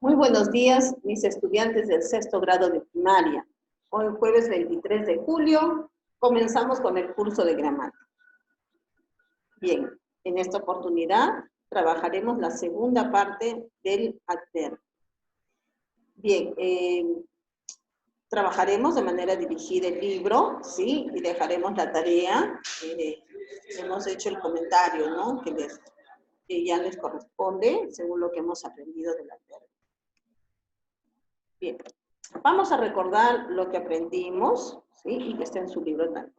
Muy buenos días, mis estudiantes del sexto grado de primaria. Hoy jueves 23 de julio comenzamos con el curso de gramática. Bien, en esta oportunidad trabajaremos la segunda parte del adverbio. Bien, trabajaremos de manera dirigida el libro, ¿sí? Y dejaremos la tarea. Hemos hecho el comentario, ¿no? Que ya les corresponde según lo que hemos aprendido del adverbio. Bien, vamos a recordar lo que aprendimos, ¿sí? Y que está en su libro también.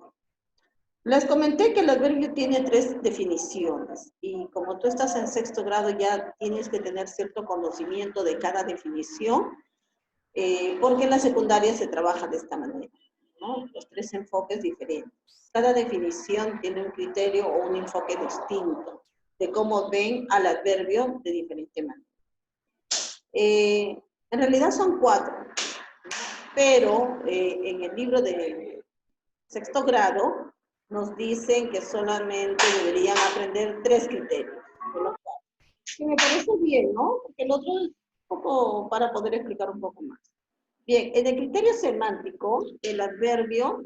Les comenté que el adverbio tiene 3 definiciones y como tú estás en sexto grado ya tienes que tener cierto conocimiento de cada definición, porque en la secundaria se trabaja de esta manera, ¿no? Los 3 enfoques diferentes. Cada definición tiene un criterio o un enfoque distinto de cómo ven al adverbio de diferente manera. En realidad son 4, pero en el libro de sexto grado nos dicen que solamente deberían aprender 3 criterios. Que me parece bien, ¿no? Porque el otro es un poco para poder explicar un poco más. Bien, en el criterio semántico, el adverbio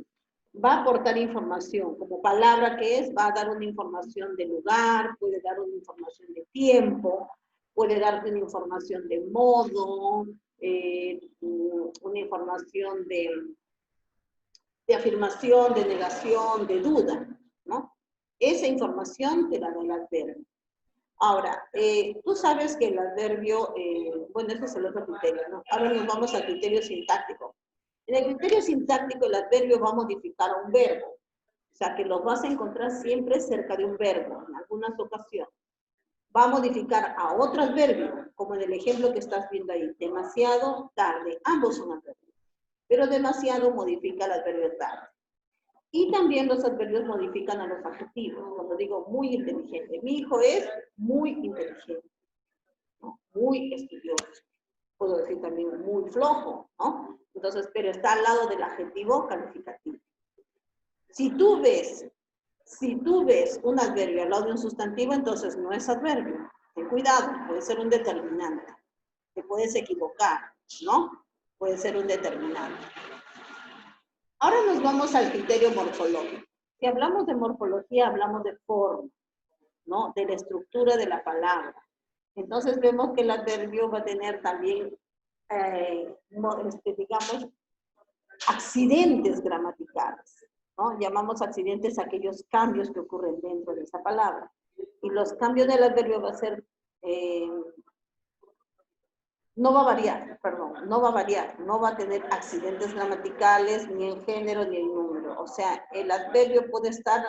va a aportar información, como palabra que es, va a dar una información de lugar, puede dar una información de tiempo, puede darte una información de modo, una información de afirmación, de negación, de duda, ¿no? Esa información te la da el adverbio. Ahora, tú sabes que el adverbio, bueno, ese es el otro criterio, ¿no? Ahora nos vamos al criterio sintáctico. En el criterio sintáctico, el adverbio va a modificar a un verbo. O sea, que lo vas a encontrar siempre cerca de un verbo, en algunas ocasiones. Va a modificar a otro adverbio, como en el ejemplo que estás viendo ahí. Demasiado, tarde. Ambos son adverbios. Pero demasiado modifica el adverbio tarde. Y también los adverbios modifican a los adjetivos. Cuando digo muy inteligente, mi hijo es muy inteligente, ¿no? Muy estudioso. Puedo decir también muy flojo, ¿no? Entonces, pero está al lado del adjetivo calificativo. Si tú ves un adverbio al lado de un sustantivo, entonces no es adverbio. Ten cuidado, puede ser un determinante. Te puedes equivocar, ¿no? Puede ser un determinante. Ahora nos vamos al criterio morfológico. Si hablamos de morfología, hablamos de forma, ¿no? De la estructura de la palabra. Entonces vemos que el adverbio va a tener también, digamos, accidentes gramaticales, ¿no? Llamamos accidentes a aquellos cambios que ocurren dentro de esa palabra. Y los cambios del adverbio va a ser, no va a variar, no va a tener accidentes gramaticales ni en género ni en número. O sea, el adverbio puede estar,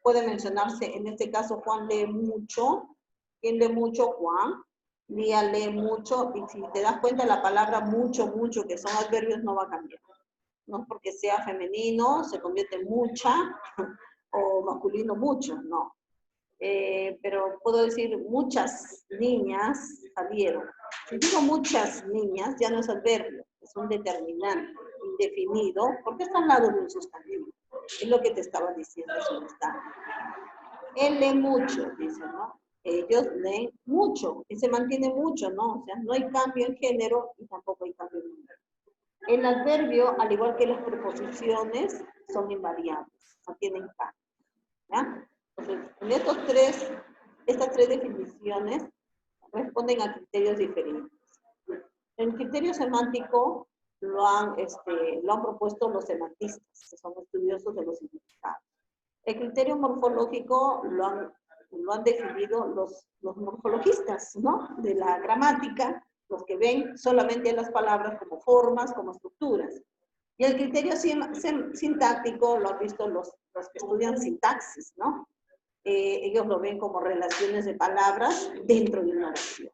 puede mencionarse, en este caso, Juan lee mucho. ¿Quién lee mucho? Juan. Lía lee mucho. Y si te das cuenta, la palabra mucho, mucho, que son adverbios, no va a cambiar. No porque sea femenino, se convierte en mucha, o masculino mucho, no. Pero puedo decir muchas niñas salieron. Si digo muchas niñas, ya no es adverbio, es un determinante indefinido, porque está al lado de un sustantivo. Es lo que te estaba diciendo, Él lee mucho, dice, ¿no? Ellos leen mucho, y se mantiene mucho, ¿no? O sea, no hay cambio en género y tampoco hay cambio en número. El adverbio, al igual que las preposiciones, son invariables, no tienen cambio, ¿ya? Entonces, en estas tres definiciones responden a criterios diferentes. El criterio semántico lo han propuesto los semantistas, que son estudiosos de los significados. El criterio morfológico lo han definido los morfologistas, ¿no? De la gramática, los que ven solamente las palabras como formas, como estructuras. Y el criterio sintáctico lo han visto los que estudian sintaxis, ¿no? Ellos lo ven como relaciones de palabras dentro de una oración.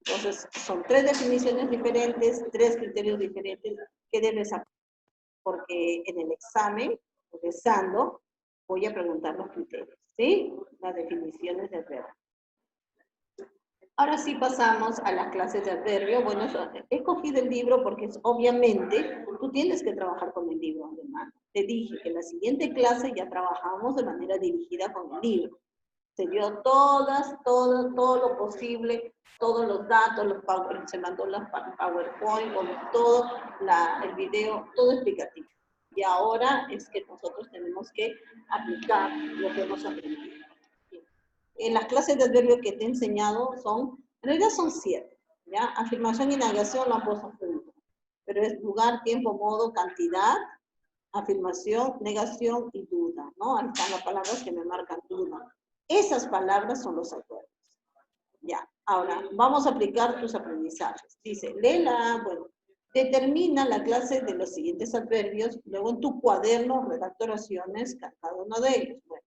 Entonces, son 3 definiciones diferentes, 3 criterios diferentes que debes saber. Porque en el examen, regresando, voy a preguntar los criterios, ¿sí? Las definiciones de adverbio. Ahora sí pasamos a las clases de adverbio. Bueno, he cogido el libro porque obviamente tú tienes que trabajar con el libro de mano. Te dije que en la siguiente clase ya trabajamos de manera dirigida con el libro. Se dio todo lo posible, todos los datos, se mandó los PowerPoint, con todo el video, todo explicativo. Y ahora es que nosotros tenemos que aplicar lo que hemos aprendido. En las clases de adverbio que te he enseñado en realidad son 7, ¿ya? Afirmación y negación lo han puesto juntos, pero es lugar, tiempo, modo, cantidad, afirmación, negación y duda, ¿no? Ahí están las palabras que me marcan duda. Esas palabras son los adverbios. Ya, ahora vamos a aplicar tus aprendizajes. Dice, léela, bueno, determina la clase de los siguientes adverbios, luego en tu cuaderno redacta oraciones cada uno de ellos. Bueno,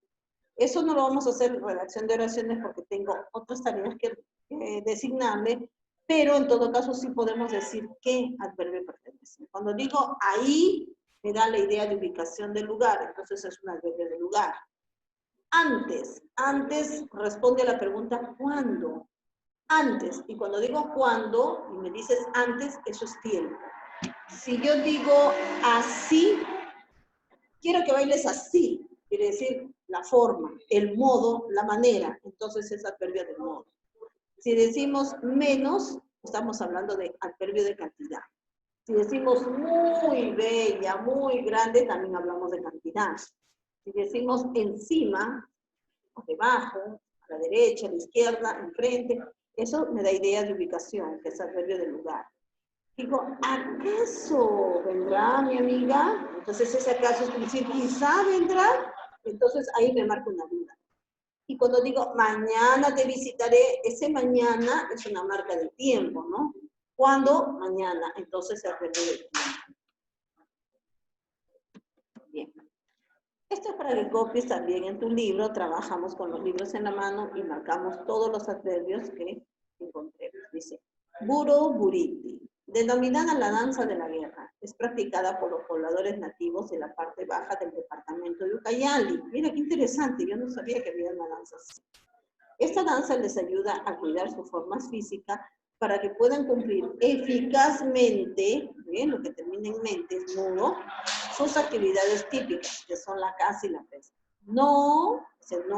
eso no lo vamos a hacer en redacción de oraciones porque tengo otras tareas que designarle, pero en todo caso sí podemos decir qué adverbio pertenece. Cuando digo ahí, me da la idea de ubicación del lugar, entonces es un adverbio de lugar. Antes responde a la pregunta ¿cuándo? Antes, y cuando digo cuándo, y me dices antes, eso es tiempo. Si yo digo así, quiero que bailes así, quiere decir la forma, el modo, la manera, entonces es adverbio de modo. Si decimos menos, estamos hablando de adverbio de cantidad. Si decimos muy bella, muy grande, también hablamos de cantidad. Si decimos encima, o debajo, a la derecha, a la izquierda, enfrente, eso me da idea de ubicación, que es adverbio de lugar. Digo, ¿acaso vendrá mi amiga? Entonces ese acaso es decir, quizá vendrá. Entonces ahí me marca una duda. Y cuando digo, mañana te visitaré, ese mañana es una marca de tiempo, ¿no? ¿Cuándo? Mañana. Entonces se adverbio de tiempo. Bien. Esto es para que copies también en tu libro. Trabajamos con los libros en la mano y marcamos todos los adverbios que encontremos. Dice, buro buriti. Denominada la danza de la guerra, es practicada por los pobladores nativos de la parte baja del departamento de Ucayali. Mira qué interesante, yo no sabía que había una danza así. Esta danza les ayuda a cuidar su forma física para que puedan cumplir eficazmente, ¿bien? Lo que termina en mente es mudo, sus actividades típicas, que son la caza y la pesca. No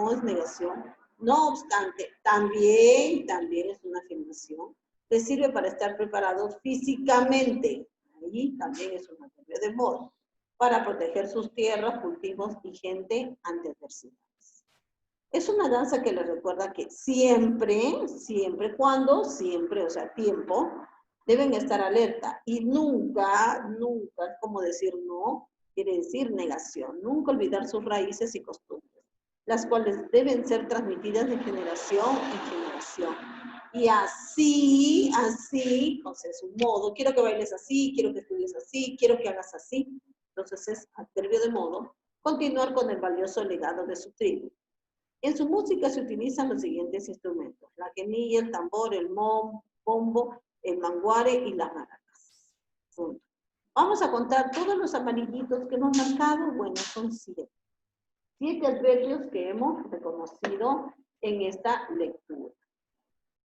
es negación, no obstante, también es una afirmación. Les sirve para estar preparados físicamente, ahí también es un adverbio de modo, para proteger sus tierras, cultivos y gente ante adversidades. Es una danza que les recuerda que siempre, o sea, tiempo, deben estar alerta y nunca, es como decir no, quiere decir negación, nunca olvidar sus raíces y costumbres, las cuales deben ser transmitidas de generación en generación. Y así, o sea, es un modo, quiero que bailes así, quiero que estudies así, quiero que hagas así. Entonces es adverbio de modo, continuar con el valioso legado de su tribu. En su música se utilizan los siguientes instrumentos: la quenilla, el tambor, el bombo, el manguare y las maracas. Punto. Vamos a contar todos los amarillitos que hemos marcado. Bueno, son 7. 7 adverbios que hemos reconocido en esta lectura.